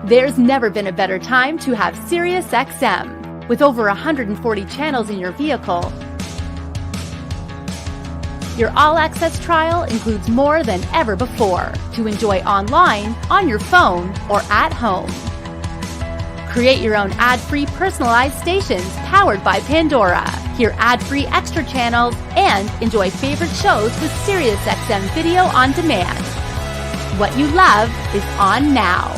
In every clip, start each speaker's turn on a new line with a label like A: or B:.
A: There's never been a better time to have SiriusXM. With over 140 channels in your vehicle, your all-access trial includes more than ever before to enjoy online, on your phone, or at home. Create your own ad-free personalized stations powered by Pandora. Hear ad-free extra channels and enjoy favorite shows with SiriusXM Video on Demand. What you love is on now.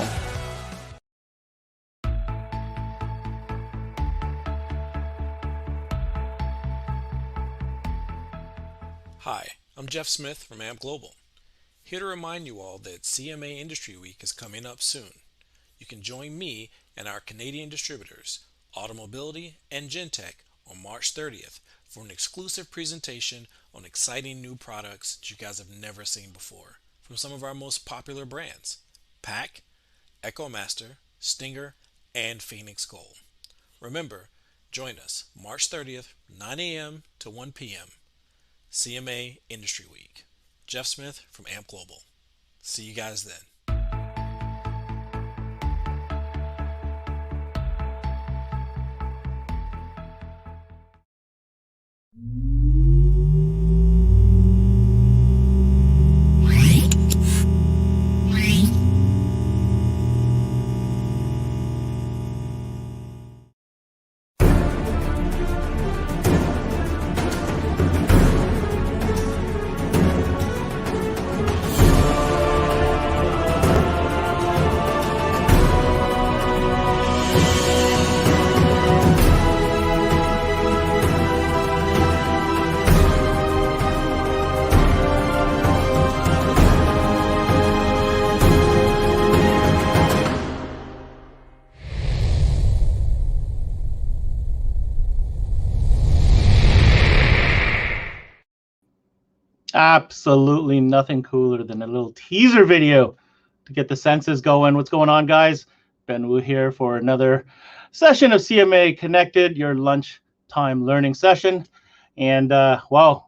B: Hi, I'm Jeff Smith from AAMP Global, here to remind you all that CMA Industry Week is coming up soon. You can join me and our Canadian distributors, Automobility and Gentech, on March 30th for an exclusive presentation on exciting new products that you guys have never seen before from some of our most popular brands, PAC, EchoMaster, Stinger, and Phoenix Gold. Remember, join us March 30th, 9 a.m. to 1 p.m. CMA Industry Week. Jeff Smith from AAMP Global. See you guys then.
C: Absolutely nothing cooler than a little teaser video to get the senses going. What's going on, guys? Ben Wu here for another session of CMA Connected, your lunchtime learning session. And wow,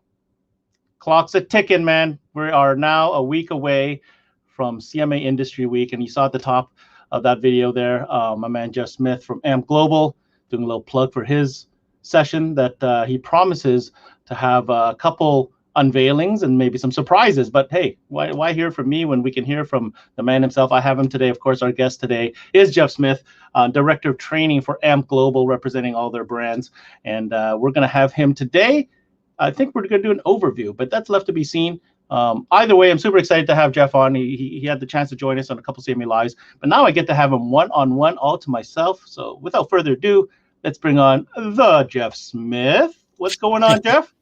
C: clock's a ticking, man. We are now a week away from CMA Industry Week, and you saw at the top of that video there, my man Jeff Smith from AAMP Global doing a little plug for his session that he promises to have a couple unveilings and maybe some surprises. But hey, why hear from me when we can hear from the man himself? I have him today. Of course, our guest today is Jeff Smith, Director of Training for AAMP Global, representing all their brands. And we're going to have him today. I think we're going to do an overview, but that's left to be seen. Either way, I'm super excited to have Jeff on. He had the chance to join us on a couple CMA Lives, but now I get to have him one-on-one all to myself. So without further ado, let's bring on the Jeff Smith. What's going on, Jeff?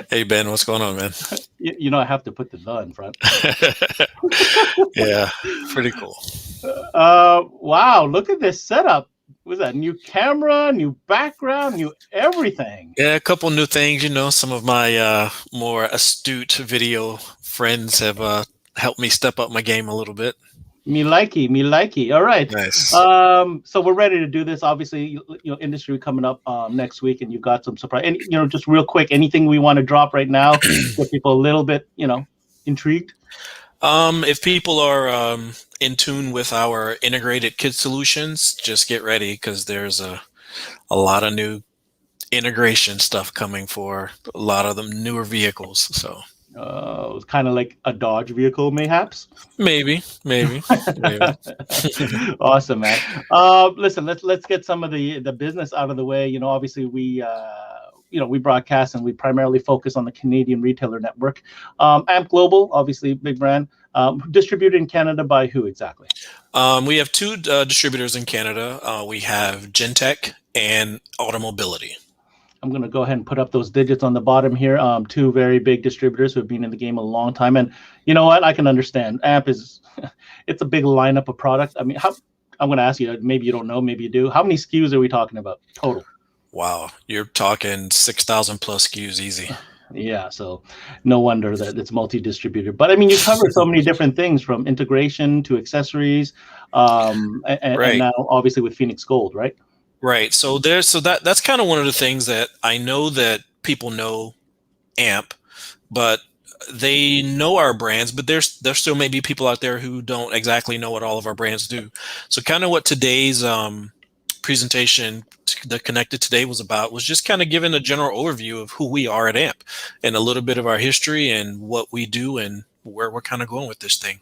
B: Hey, Ben, what's going on, man?
C: You know, I have to put the in front.
B: Yeah, pretty cool.
C: Wow, look at this setup. Was that new camera, new background, new everything?
B: Yeah, a couple new things. You know, some of my more astute video friends have helped me step up my game a little bit.
C: Me likey. All right.
B: Nice.
C: So we're ready to do this. Obviously, you know, industry coming up next week, and you've got some surprise. And you know, just real quick, anything we want to drop right now, get people a little bit, you know, intrigued.
B: If people are in tune with our integrated kit solutions, just get ready because there's a lot of new integration stuff coming for a lot of them newer vehicles. So.
C: Kind of like a Dodge vehicle, mayhaps.
B: Maybe.
C: Awesome, man. Listen, let's get some of the business out of the way. You know, obviously we broadcast and we primarily focus on the Canadian retailer network. AAMP Global, obviously big brand, distributed in Canada by who exactly?
B: We have two distributors in Canada. We have Gentech and Automobility.
C: I'm going to go ahead and put up those digits on the bottom here. Two very big distributors who have been in the game a long time. And you know what? I can understand. AMP is, it's a big lineup of products. I mean, I'm going to ask you, maybe you don't know, maybe you do. How many SKUs are we talking about total?
B: Wow. You're talking 6,000 plus SKUs easy.
C: Yeah. So no wonder that it's multi-distributor. But I mean, you cover so many different things from integration to accessories. And now obviously with Phoenix Gold, right?
B: Right. So that's kind of one of the things that I know that people know AMP, but they know our brands, but there's still may be people out there who don't exactly know what all of our brands do. So kind of what today's presentation, the Connected Today, was about, was just kind of giving a general overview of who we are at AMP and a little bit of our history and what we do and where we're kind of going with this thing.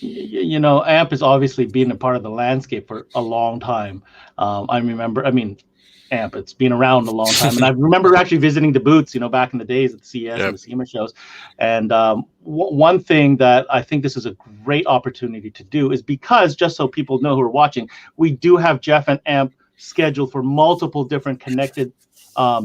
C: You know, AMP has obviously been a part of the landscape for a long time. I remember, I mean, AMP, it's been around a long time. And I remember actually visiting the booths, you know, back in the days at the CES
B: Yep.
C: and the SEMA shows. And one thing that I think this is a great opportunity to do is, because, just so people know who are watching, we do have Jeff and AMP scheduled for multiple different connected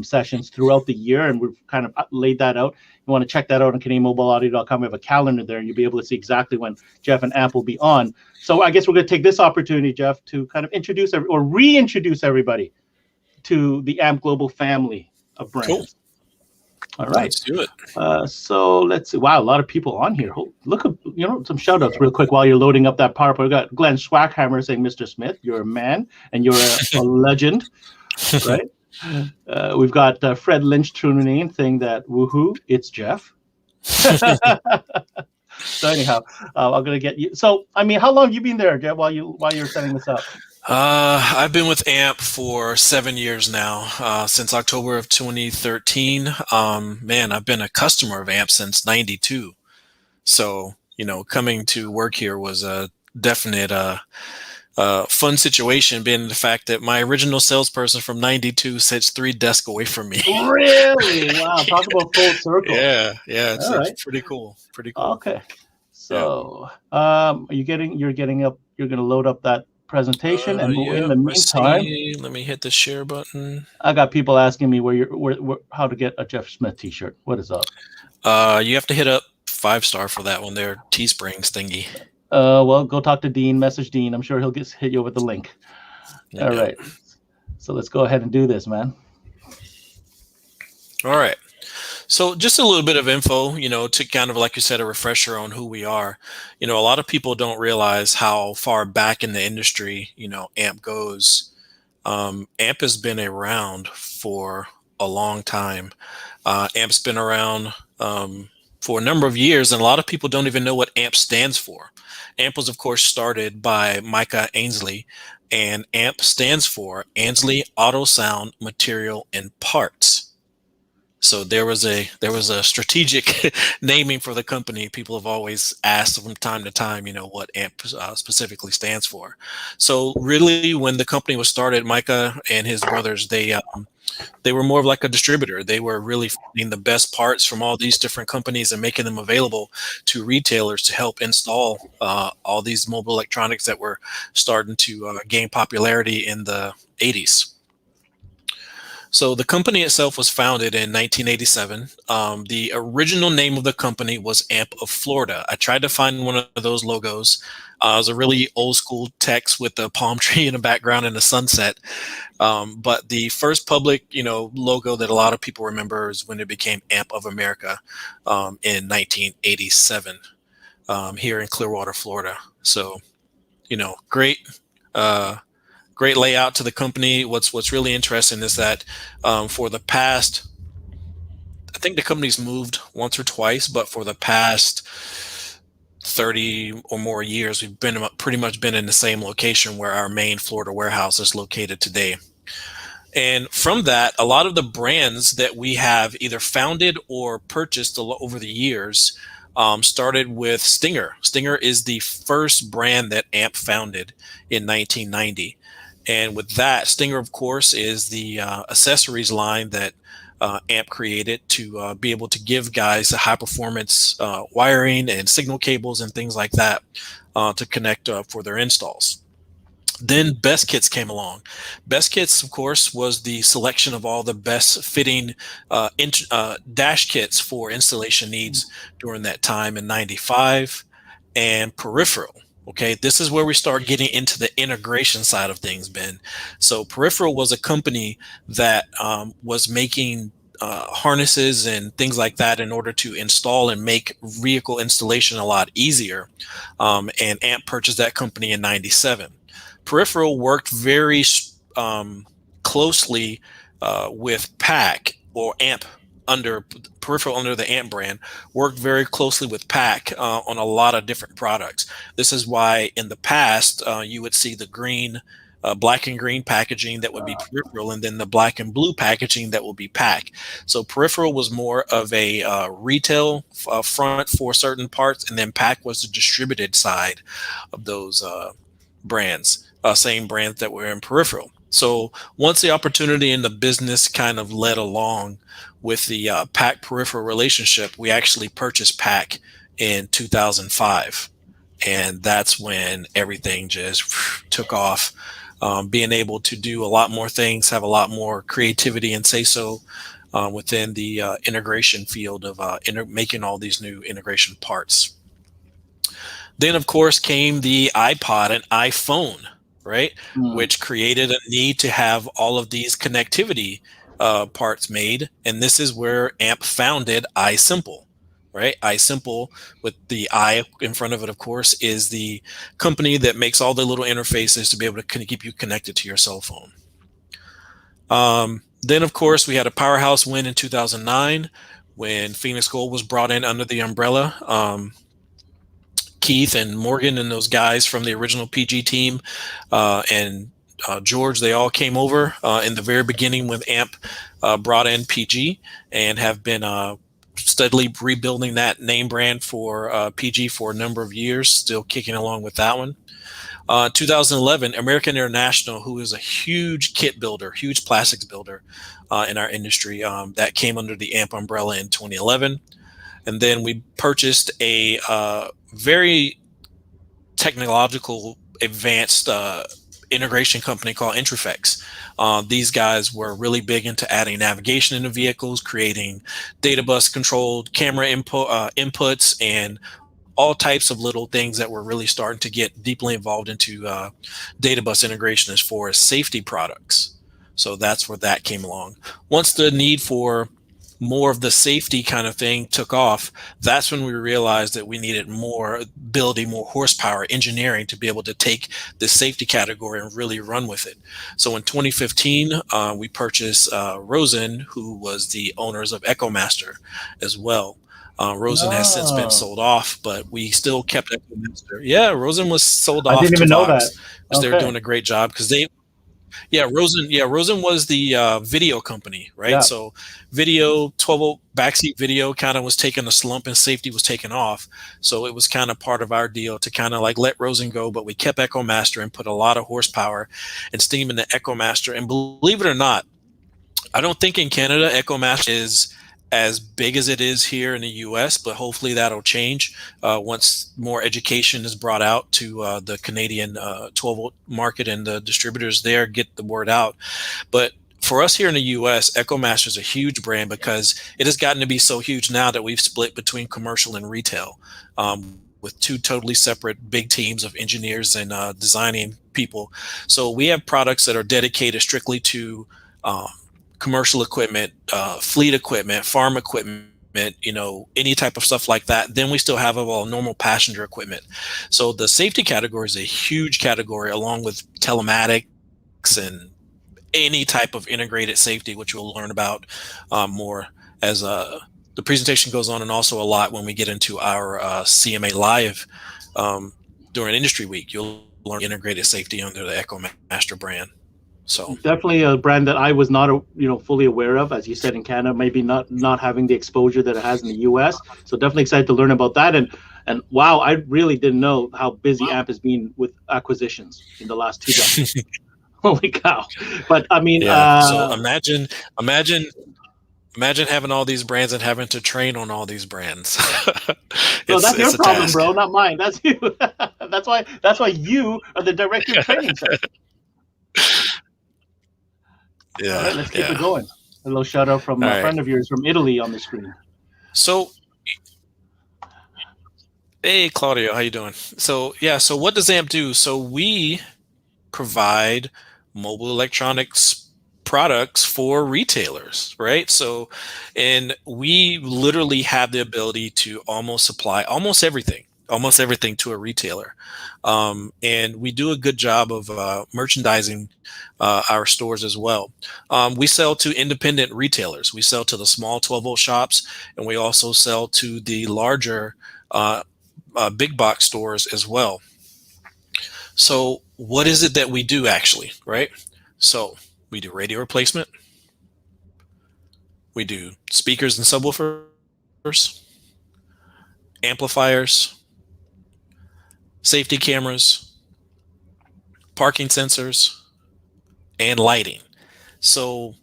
C: sessions throughout the year, and we've kind of laid that out. You want to check that out on CanadianMobileAudio.com. We have a calendar there, and you'll be able to see exactly when Jeff and AMP will be on. So I guess we're going to take this opportunity, Jeff, to kind of introduce or reintroduce everybody to the AMP Global family of brands.
B: Cool.
C: All right.
B: Let's do it.
C: So let's see. Wow, a lot of people on here. Look at, you know, some shout outs real quick while you're loading up that PowerPoint. We got Glenn Schwackhammer saying, Mr. Smith, you're a man and you're a legend, right? We've got Fred Lynch tuning in saying that, woohoo, it's Jeff. So anyhow, I'm going to get you. So, I mean, how long have you been there, Jeff, while you're setting this up?
B: I've been with AMP for 7 years now, since October of 2013. Man, I've been a customer of AMP since '92. So, you know, coming to work here was a definite fun situation, being the fact that my original salesperson from '92 sits 3 desks away from me.
C: Really? Wow. Talk about full circle.
B: Yeah. It's
C: All right.
B: pretty cool.
C: Okay. So, you're going to load up that presentation, and in the meantime,
B: let me hit the share button.
C: I got people asking me how to get a Jeff Smith t-shirt. What is up?
B: You have to hit up 5-star for that one there, Teesprings thingy.
C: Well, go talk to Dean, message Dean. I'm sure he'll hit you with the link. All right. So let's go ahead and do this, man.
B: All right. So just a little bit of info, you know, to kind of, like you said, a refresher on who we are. You know, a lot of people don't realize how far back in the industry, you know, AMP goes. AMP has been around for a long time. AMP's been around for a number of years, and a lot of people don't even know what AMP stands for. AMP was, of course, started by Micah Ainsley, and AMP stands for Ainsley Auto Sound Material and Parts. So there was a strategic naming for the company. People have always asked from time to time, you know, what AMP specifically stands for. So really, when the company was started, Micah and his brothers, they were more of like a distributor. They were really finding the best parts from all these different companies and making them available to retailers to help install all these mobile electronics that were starting to gain popularity in the 80s. So the company itself was founded in 1987. The original name of the company was AMP of Florida. I tried to find one of those logos. It was a really old school text with a palm tree in the background and a sunset. But the first public, you know, logo that a lot of people remember is when it became AMP of America in 1987 here in Clearwater, Florida. So, you know, great layout to the company. What's really interesting is that for the past, I think the company's moved once or twice, but for the past 30 or more years, we've been pretty much been in the same location where our main Florida warehouse is located today. And from that, a lot of the brands that we have either founded or purchased over the years started with Stinger. Stinger is the first brand that AMP founded in 1990. And with that, Stinger, of course, is the accessories line that AMP created to be able to give guys a high performance wiring and signal cables and things like that to connect for their installs. Then Best Kits came along. Best Kits, of course, was the selection of all the best fitting dash kits for installation needs during that time in '95. And Peripheral. Okay, this is where we start getting into the integration side of things, Ben. So Peripheral was a company that was making harnesses and things like that in order to install and make vehicle installation a lot easier. And AMP purchased that company in '97. Peripheral worked very closely with PAC or AMP under peripheral under the AAMP brand, worked very closely with PAC on a lot of different products. This is why in the past you would see the green, black and green packaging that would be peripheral, and then the black and blue packaging that will be PAC. So peripheral was more of a retail front for certain parts, and then PAC was the distributed side of those brands, same brands that were in peripheral. So once the opportunity in the business kind of led along with the PAC peripheral relationship, we actually purchased PAC in 2005. And that's when everything just took off. Being able to do a lot more things, have a lot more creativity and say so within the integration field of making all these new integration parts. Then, of course, came the iPod and iPhone, right? Which created a need to have all of these connectivity parts made. And this is where AMP founded iSimple, right? iSimple, with the I in front of it, of course, is the company that makes all the little interfaces to be able to keep you connected to your cell phone. Then, of course, we had a powerhouse win in 2009 when Phoenix Gold was brought in under the umbrella. Keith and Morgan and those guys from the original PG team and George, they all came over in the very beginning when AMP brought in PG, and have been steadily rebuilding that name brand for PG for a number of years, still kicking along with that one. 2011, American International, who is a huge kit builder, huge plastics builder in our industry, that came under the AMP umbrella in 2011. And then we purchased a very technological, advanced integration company called Intrafex. These guys were really big into adding navigation into vehicles, creating data bus controlled camera inputs, and all types of little things that were really starting to get deeply involved into data bus integration as far as safety products. So that's where that came along. Once the need for more of the safety kind of thing took off, that's when we realized that we needed more ability, more horsepower engineering to be able to take the safety category and really run with it. So in 2015, we purchased Rosen, who was the owners of EchoMaster as well. Rosen has since been sold off, but we still kept EchoMaster. Yeah, Rosen was sold off
C: didn't
B: to
C: even know
B: Vox,
C: that.
B: because
C: Okay.
B: they're doing a great job, because Rosen was the video company, right?
C: Yeah.
B: So video, 12-volt backseat video kind of was taking a slump, and safety was taking off. So it was kind of part of our deal to kind of like let Rosen go, but we kept EchoMaster and put a lot of horsepower and steam into EchoMaster. And believe it or not, I don't think in Canada EchoMaster is as big as it is here in the US, but hopefully that'll change once more education is brought out to the Canadian 12-volt market, and the distributors there get the word out. But for us here in the US, EchoMaster is a huge brand because it has gotten to be so huge now that we've split between commercial and retail, with two totally separate big teams of engineers and designing people. So we have products that are dedicated strictly to commercial equipment, fleet equipment, farm equipment, any type of stuff like that. Then we still have normal passenger equipment. So the safety category is a huge category, along with telematics and any type of integrated safety, which we'll learn about more as the presentation goes on, and also a lot when we get into our CMA Live during Industry Week. You'll learn integrated safety under the EchoMaster brand. So
C: definitely a brand that I was not fully aware of, as you said, in Canada, maybe not having the exposure that it has in the US. So definitely excited to learn about that. And wow, I really didn't know how busy AMP has been with acquisitions in the last 2 decades. Holy cow. But I mean,
B: so imagine having all these brands and having to train on all these brands.
C: So that's your problem, task, bro, not mine. That's you. That's why you are the director of training, sir.
B: Yeah.
C: All right, let's keep it going. A little shout out from a friend of yours from Italy on the screen.
B: So, hey Claudio, how you doing? So what does AMP do? So we provide mobile electronics products for retailers, right? So, and we literally have the ability to almost supply almost everything. almost everything to a retailer. And we do a good job of merchandising our stores as well. We sell to independent retailers. We sell to the small 12-volt shops, and we also sell to the larger uh, big box stores as well. So, what is it that we do actually, right? So, we do radio replacement, we do speakers and subwoofers, amplifiers, safety cameras, parking sensors, and lighting. So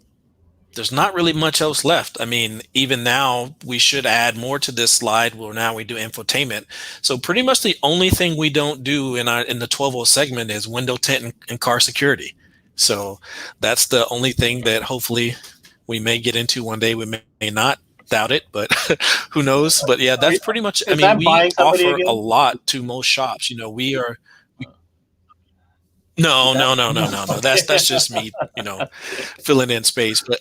B: there's not really much else left. I mean, even now we should add more to this slide where now we do infotainment. So pretty much the only thing we don't do in the 12 segment is window tint and car security. So that's the only thing that hopefully we may get into one day. We may not, doubt it, but who knows? But yeah, that's pretty much. I
C: Is
B: mean,
C: that
B: we
C: buying somebody
B: offer a
C: again?
B: lot to most shops. You know, we are.
C: Is
B: No,
C: that
B: no, no, no, no, no.
C: okay?
B: That's just me, filling in space. But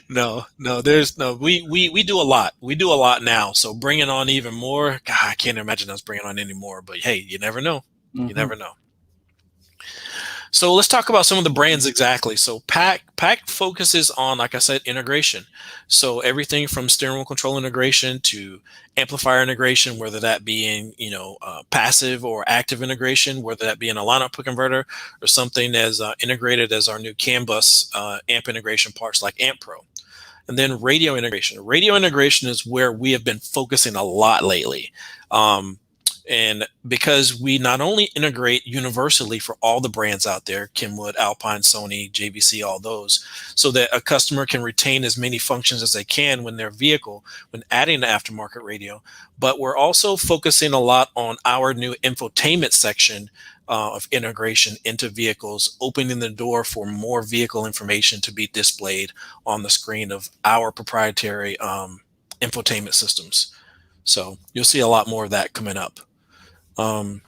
B: no, no, there's no. We do a lot. We do a lot now. So bringing on even more. God, I can't imagine us bringing on any more. But hey, you never know. You
C: Mhm.
B: never know. So let's talk about some of the brands exactly. So Pack focuses on, like I said, integration. So everything from steering wheel control integration to amplifier integration, whether that be in passive or active integration, whether that be in a line output converter or something as integrated as our new CAN bus amp integration parts like AMP Pro. And then radio integration. Radio integration is where we have been focusing a lot lately. Um, and because we not only integrate universally for all the brands out there, Kenwood, Alpine, Sony, JVC, all those, so that a customer can retain as many functions as they can when their vehicle, when adding the aftermarket radio. But we're also focusing a lot on our new infotainment section of integration into vehicles, opening the door for more vehicle information to be displayed on the screen of our proprietary infotainment systems. So you'll see a lot more of that coming up. Um,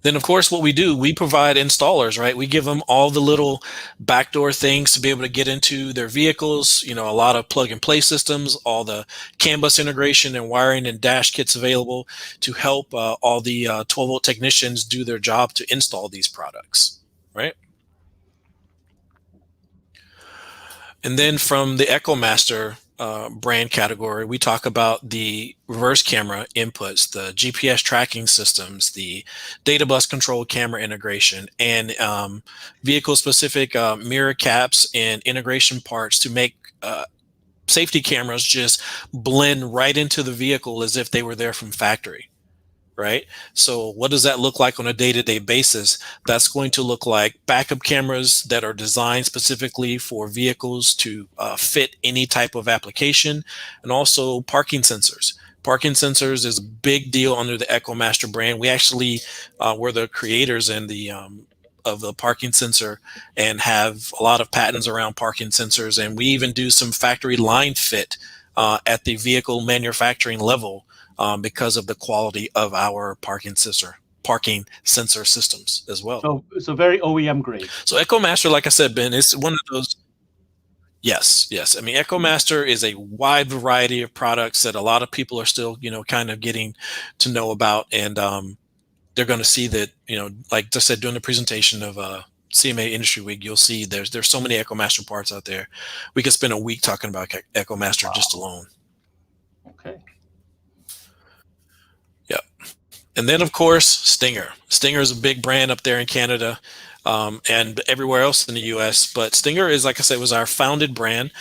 B: then, of course, what we do, we provide installers, right? We give them all the little backdoor things to be able to get into their vehicles, a lot of plug and play systems, all the CAN bus integration and wiring and dash kits available to help all the 12-volt technicians do their job to install these products, right? And then from the EchoMaster brand category, we talk about the reverse camera inputs, the GPS tracking systems, the data bus control camera integration, and vehicle-specific mirror caps and integration parts to make safety cameras just blend right into the vehicle as if they were there from factory. Right? So what does that look like on a day-to-day basis? That's going to look like backup cameras that are designed specifically for vehicles to fit any type of application, and also parking sensors. Parking sensors is a big deal under the EchoMaster brand. We actually were the creators and the of the parking sensor and have a lot of patents around parking sensors, and we even do some factory line fit at the vehicle manufacturing level because of the quality of our parking sensor systems as well.
C: So very OEM grade.
B: So EchoMaster, like I said, Ben, is one of those. Yes, yes. I mean, EchoMaster is a wide variety of products that a lot of people are still, kind of getting to know about, and they're going to see that, like I said during the presentation of CMA Industry Week, you'll see there's so many EchoMaster parts out there. We could spend a week talking about EchoMaster just alone.
C: Okay.
B: Yep. And then, of course, Stinger. Stinger is a big brand up there in Canada and everywhere else in the U.S. But Stinger is, like I said, was our founded brand.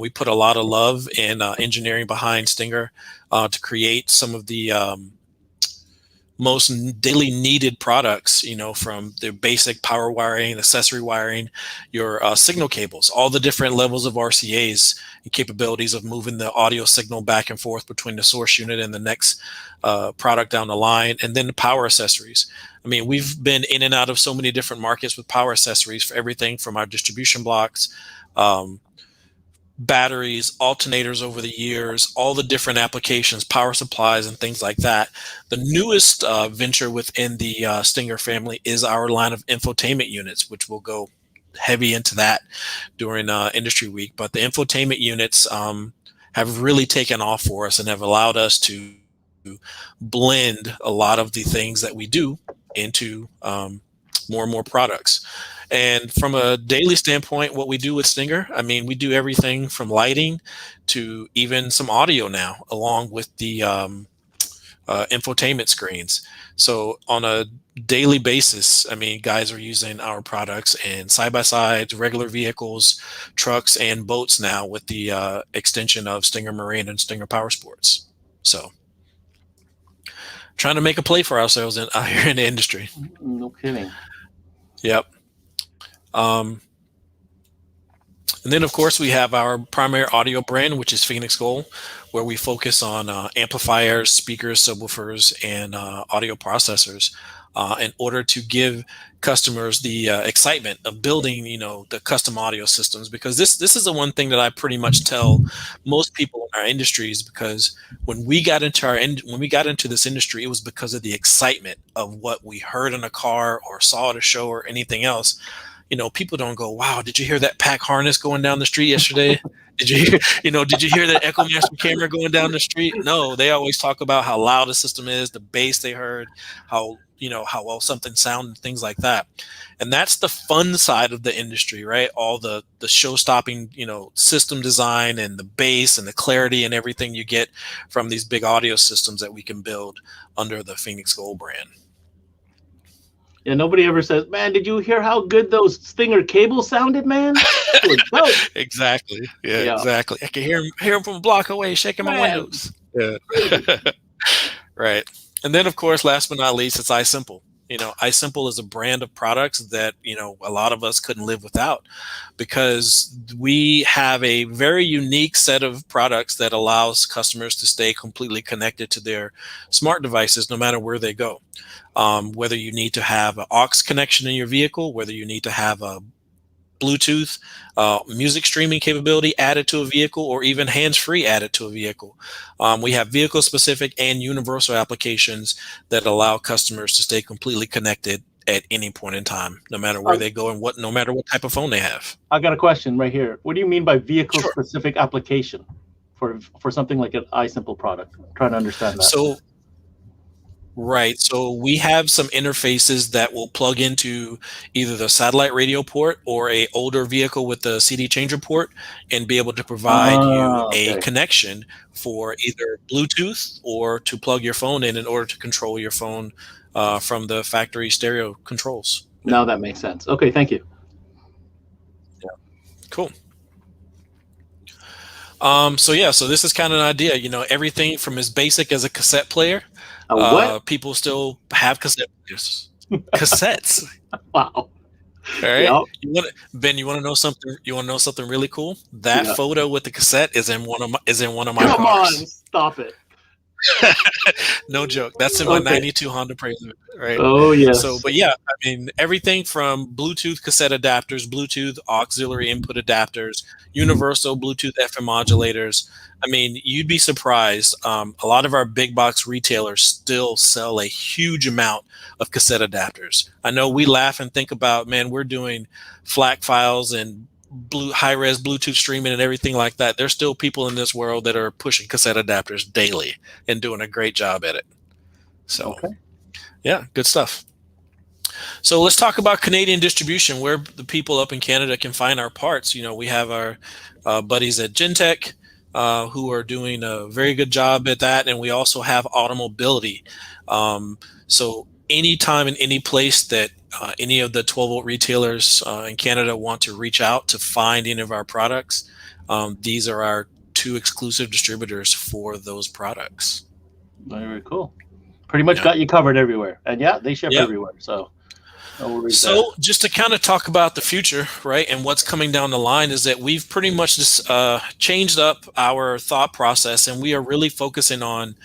B: We put a lot of love and engineering behind Stinger to create some of the most daily needed products, from the basic power wiring, accessory wiring, your signal cables, all the different levels of RCAs and capabilities of moving the audio signal back and forth between the source unit and the next product down the line, and then the power accessories. I mean, we've been in and out of so many different markets with power accessories for everything from our distribution blocks, batteries, alternators over the years, all the different applications, power supplies, and things like that. The newest venture within the Stinger family is our line of infotainment units, which will go heavy into that during Industry Week. But the infotainment units have really taken off for us and have allowed us to blend a lot of the things that we do into more and more products. And from a daily standpoint, what we do with Stinger, I mean, we do everything from lighting to even some audio now, along with the infotainment screens. So on a daily basis, I mean, guys are using our products in side-by-sides, regular vehicles, trucks, and boats now with the extension of Stinger Marine and Stinger Power Sports. So trying to make a play for ourselves out here in the industry.
C: No kidding.
B: Yep. And then, of course, we have our primary audio brand, which is Phoenix Gold, where we focus on amplifiers, speakers, subwoofers, and audio processors in order to give customers the excitement of building, the custom audio systems. Because this is the one thing that I pretty much tell most people in our industries. Because when we got into this industry, it was because of the excitement of what we heard in a car or saw at a show or anything else. People don't go, wow, did you hear that pack harness going down the street yesterday? Did you hear that Echo Master camera going down the street? No, they always talk about how loud the system is, the bass they heard, how well something sounded, things like that. And that's the fun side of the industry, right? All the show-stopping, system design and the bass and the clarity and everything you get from these big audio systems that we can build under the Phoenix Gold brand.
C: Yeah, nobody ever says, man, did you hear how good those Stinger cables sounded, man?
B: Exactly. Yeah, exactly. I can hear him from a block away shaking my windows. Yeah. Right. And then, of course, last but not least, it's iSimple. iSimple is a brand of products that, a lot of us couldn't live without, because we have a very unique set of products that allows customers to stay completely connected to their smart devices no matter where they go. Whether you need to have an aux connection in your vehicle, whether you need to have a Bluetooth music streaming capability added to a vehicle, or even hands-free added to a vehicle. We have vehicle-specific and universal applications that allow customers to stay completely connected at any point in time, no matter where they go and no matter what type of phone they have.
C: I got a question right here. What do you mean by vehicle-specific application for something like an iSimple product? I'm trying to understand that.
B: Right. So we have some interfaces that will plug into either the satellite radio port or a older vehicle with the CD changer port, and be able to provide you a connection for either Bluetooth or to plug your phone in order to control your phone from the factory stereo controls.
C: Now that makes sense. Okay, thank you.
B: Yeah. Cool. So this is kind of an idea, everything from as basic as a cassette player. People still have cassette players. Cassettes.
C: Wow.
B: All right. Yep. Ben, you want to know something? You want to know something really cool? That photo with the cassette is in one of my cars.
C: Come on, stop it.
B: No joke. That's in my 92 Honda Prelude, right?
C: Oh, yes.
B: So, but yeah, I mean, everything from Bluetooth cassette adapters, Bluetooth auxiliary input adapters, universal Bluetooth FM modulators. I mean, you'd be surprised. A lot of our big box retailers still sell a huge amount of cassette adapters. I know we laugh and think about, man, we're doing FLAC files and high-res Bluetooth streaming and everything like that. There's still people in this world that are pushing cassette adapters daily and doing a great job at it. So, yeah, good stuff. So let's talk about Canadian distribution, where the people up in Canada can find our parts. We have our buddies at Gentech who are doing a very good job at that, and we also have Automobility. So anytime in any place that any of the 12-volt retailers in Canada want to reach out to find any of our products, these are our two exclusive distributors for those products.
C: Very cool. Pretty much got you covered everywhere. And they ship everywhere. So no worries there.
B: Just to kind of talk about the future, right, and what's coming down the line, is that we've pretty much just changed up our thought process, and we are really focusing on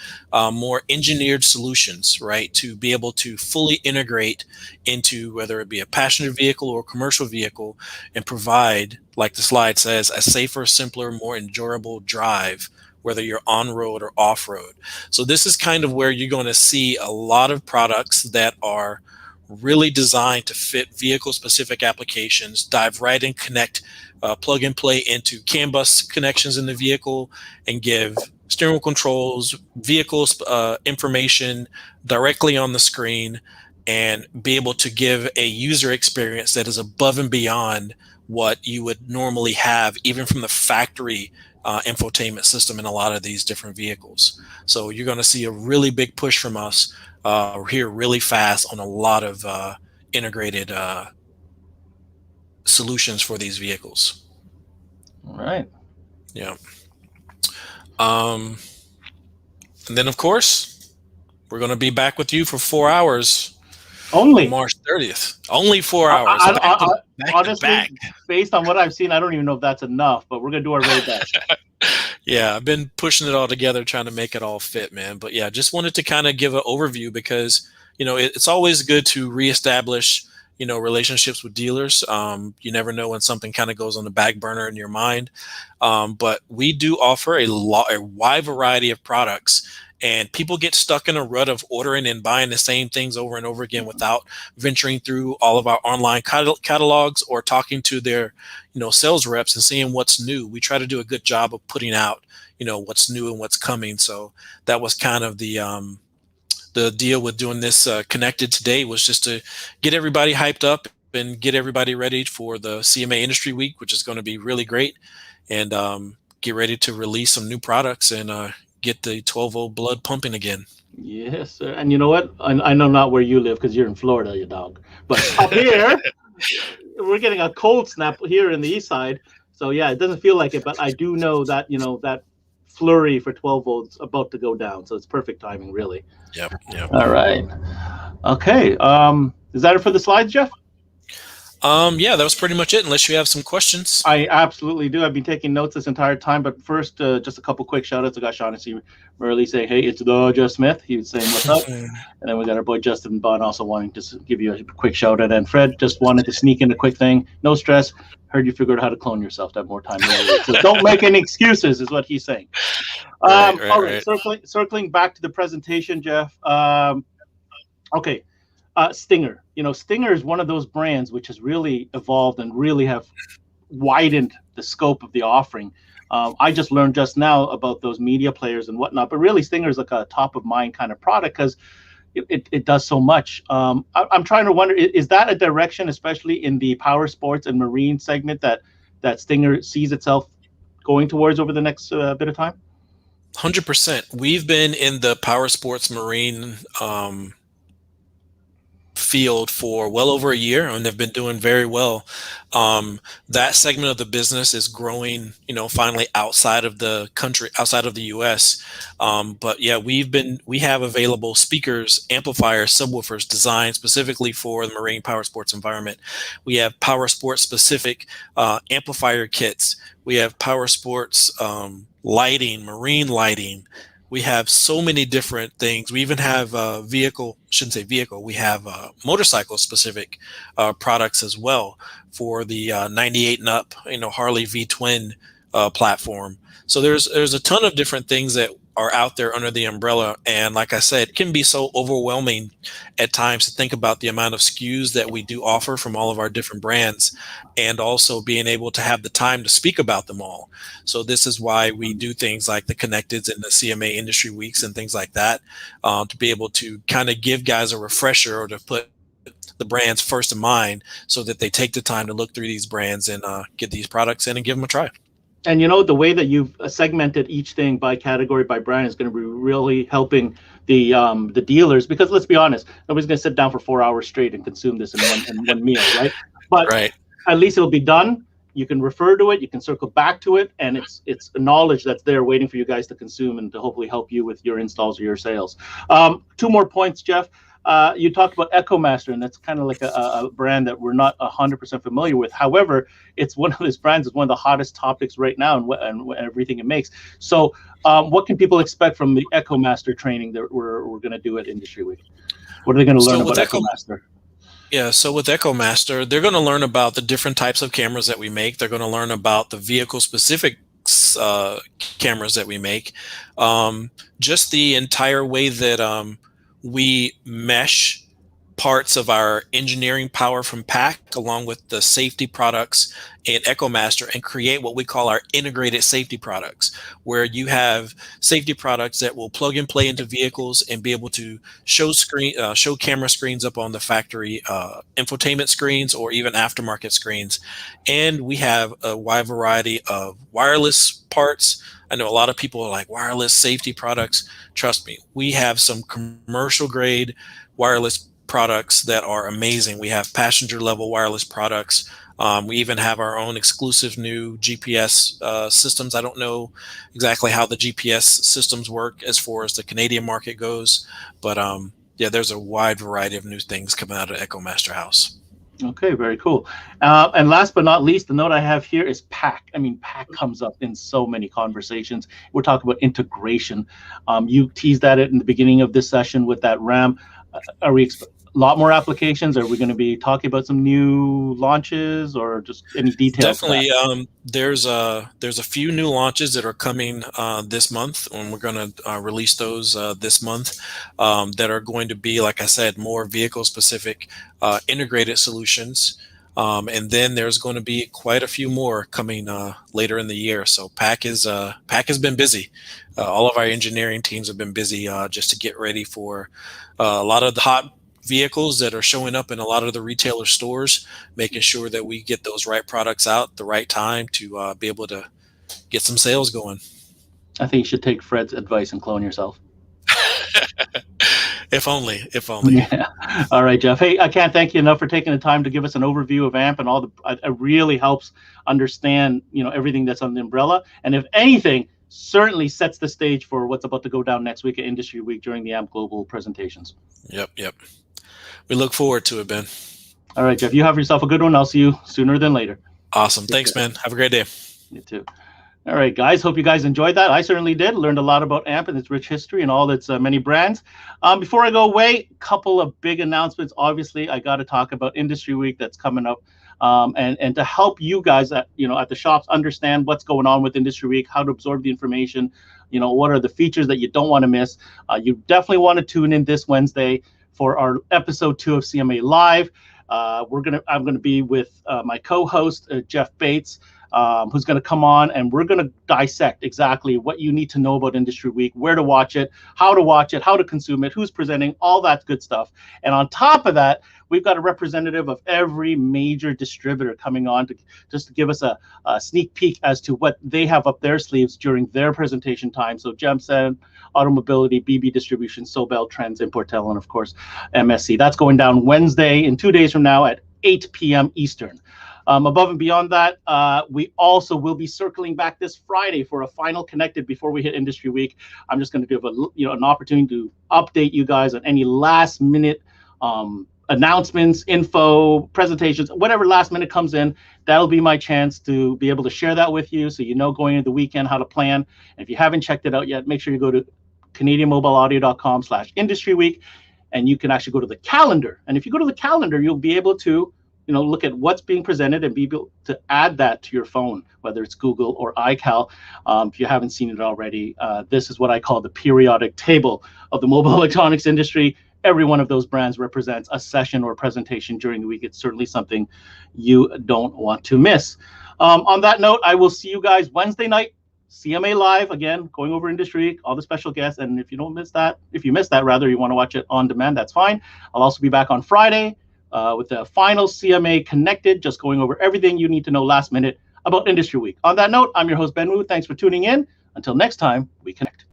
B: more engineered solutions, right, to be able to fully integrate into whether it be a passenger vehicle or commercial vehicle, and provide, like the slide says, a safer, simpler, more enjoyable drive, whether you're on road or off road. So this is kind of where you're going to see a lot of products that are really designed to fit vehicle specific applications, dive right in, connect, plug and play into CAN bus connections in the vehicle, and give steering wheel controls, vehicles information directly on the screen, and be able to give a user experience that is above and beyond what you would normally have, even from the factory infotainment system in a lot of these different vehicles. So you're going to see a really big push from us here really fast on a lot of integrated solutions for these vehicles.
C: All right.
B: Yeah. And then, of course, we're going to be back with you for 4 hours
C: Only
B: on March 30th. Only 4 hours. So back to
C: honestly,
B: back.
C: based on what I've seen, I don't even know if that's enough, but we're going to do our very best.
B: Yeah, I've been pushing it all together, trying to make it all fit, man. But yeah, just wanted to kind of give an overview because, it's always good to reestablish, relationships with dealers. You never know when something kind of goes on the back burner in your mind. But we do offer a wide variety of products, and people get stuck in a rut of ordering and buying the same things over and over again without venturing through all of our online catalogs or talking to their, sales reps and seeing what's new. We try to do a good job of putting out, what's new and what's coming. So that was kind of the deal with doing this Connected today, was just to get everybody hyped up and get everybody ready for the CMA Industry Week, which is going to be really great, and get ready to release some new products and get the 12-volt blood pumping again.
C: Yes, sir. And you know what? I know not where you live because you're in Florida, you dog. But up here, we're getting a cold snap here in the east side. So yeah, it doesn't feel like it, but I do know that, that flurry for 12 volts about to go down. So it's perfect timing, really.
B: Yep.
C: All right. Okay. Is that it for the slides, Jeff?
B: Yeah, that was pretty much it, unless you have some questions.
C: I absolutely do. I've been taking notes this entire time, but first, just a couple quick shout outs. I got Shaughnessy Murley saying, hey, it's the Jeff Smith. He was saying, what's up? And then we got our boy Justin Bond also wanting to give you a quick shout out. And Fred just wanted to sneak in a quick thing. No stress. Heard you figured out how to clone yourself to have more time. So don't make any excuses, is what he's saying.
B: Right.
C: Circling back to the presentation, Jeff. Okay. Stinger. Stinger is one of those brands which has really evolved and really have widened the scope of the offering. I just learned just now about those media players and whatnot, but really Stinger is like a top of mind kind of product because it does so much. I'm trying to wonder, is that a direction, especially in the power sports and marine segment, that Stinger sees itself going towards over the next bit of time?
B: 100%. We've been in the power sports marine field for well over a year, and they've been doing very well. That segment of the business is growing, finally outside of the country, outside of the US. But yeah, we have available speakers, amplifiers, subwoofers designed specifically for the marine power sports environment. We have power sports specific amplifier kits. We have power sports lighting, marine lighting. We have so many different things. We even have we have motorcycle specific products as well for the 98 and up, Harley V Twin platform. So there's a ton of different things that are out there under the umbrella. And like I said, it can be so overwhelming at times to think about the amount of SKUs that we do offer from all of our different brands, and also being able to have the time to speak about them all. So this is why we do things like the Connecteds and the CMA Industry Weeks and things like that, to be able to kind of give guys a refresher or to put the brands first in mind so that they take the time to look through these brands and get these products in and give them a try.
C: And the way that you've segmented each thing by category, by brand, is going to be really helping the dealers, because let's be honest, nobody's going to sit down for 4 hours straight and consume this in one meal, right? But
B: right.
C: At least it'll be done. You can refer to it, you can circle back to it, and it's knowledge that's there waiting for you guys to consume and to hopefully help you with your installs or your sales. 2 more points, Jeff. You talked about EchoMaster, and that's kind of like a brand that we're not 100% familiar with. However, it's one of those brands is one of the hottest topics right now, and everything it makes. So, what can people expect from the EchoMaster training that we're going to do at Industry Week? What are they going to learn about EchoMaster?
B: Yeah, so with EchoMaster, they're going to learn about the different types of cameras that we make. They're going to learn about the vehicle-specific cameras that we make. Just the entire way that we mesh parts of our engineering power from PAC along with the safety products in EchoMaster and create what we call our integrated safety products, where you have safety products that will plug and play into vehicles and be able to show camera screens up on the factory infotainment screens or even aftermarket screens. And we have a wide variety of wireless parts. I know a lot of people are like, wireless safety products. Trust me, we have some commercial grade wireless products that are amazing. We have passenger level wireless products. We even have our own exclusive new GPS systems. I don't know exactly how the GPS systems work as far as the Canadian market goes, but yeah, there's a wide variety of new things coming out of EchoMaster House.
C: Okay, very cool. And last but not least, the note I have here is PAC. I mean, PAC comes up in so many conversations. We're talking about integration. You teased at it in the beginning of this session with that RAM. Are we a lot more applications? Are we going to be talking about some new launches or just any details?
B: Definitely. There's a few new launches that are coming this month, and we're going to release those this month that are going to be, like I said, more vehicle specific integrated solutions. And then there's going to be quite a few more coming later in the year. So PAC has been busy. All of our engineering teams have been busy just to get ready for a lot of the hot vehicles that are showing up in a lot of the retailer stores, making sure that we get those right products out at the right time to be able to get some sales going.
C: I think you should take Fred's advice and clone yourself.
B: If only.
C: Yeah. All right, Jeff. Hey, I can't thank you enough for taking the time to give us an overview of AMP and all the. It really helps understand, everything that's on the umbrella, and if anything, certainly sets the stage for what's about to go down next week at Industry Week during the AMP Global presentations.
B: Yep. We look forward to it, Ben.
C: All right, Jeff. You have yourself a good one. I'll see you sooner than later.
B: Awesome. Thanks, man. Have a great day.
C: You too. All right, guys. Hope you guys enjoyed that. I certainly did. Learned a lot about AMP and its rich history and all its many brands. Before I go away, a couple of big announcements. Obviously, I got to talk about Industry Week that's coming up, and to help you guys at the shops understand what's going on with Industry Week, how to absorb the information. What are the features that you don't want to miss. You definitely want to tune in this Wednesday for our episode 2 of CMA Live. I'm gonna be with my co-host Jeff Bates, who's going to come on, and we're going to dissect exactly what you need to know about Industry Week, where to watch it, how to consume it, who's presenting, all that good stuff. And on top of that, we've got a representative of every major distributor coming on to give us a sneak peek as to what they have up their sleeves during their presentation time. So Gemsen, Automobility, BB Distribution, Sobel, Trends, Importel, and of course MSC. That's going down Wednesday in 2 days from now at 8 p.m. Eastern. Above and beyond that, we also will be circling back this Friday for a final Connected before we hit Industry Week. I'm just going to give an opportunity to update you guys on any last minute announcements, info, presentations, whatever last minute comes in. That'll be my chance to be able to share that with you, so going into the weekend how to plan. And if you haven't checked it out yet, make sure you go to CanadianMobileAudio.com/Industry Week, and you can actually go to the calendar. And if you go to the calendar, you'll be able to look at what's being presented and be able to add that to your phone, whether it's Google or iCal. If you haven't seen it already, this is what I call the periodic table of the mobile electronics industry. Every one of those brands represents a session or presentation during the week. It's certainly something you don't want to miss. On that note, I will see you guys Wednesday night, CMA Live, again, going over Industry, all the special guests. And if you missed that, you want to watch it on demand, that's fine. I'll also be back on Friday with the final CMA Connected, just going over everything you need to know last minute about Industry Week. On that note, I'm your host, Ben Wu. Thanks for tuning in. Until next time, we connect.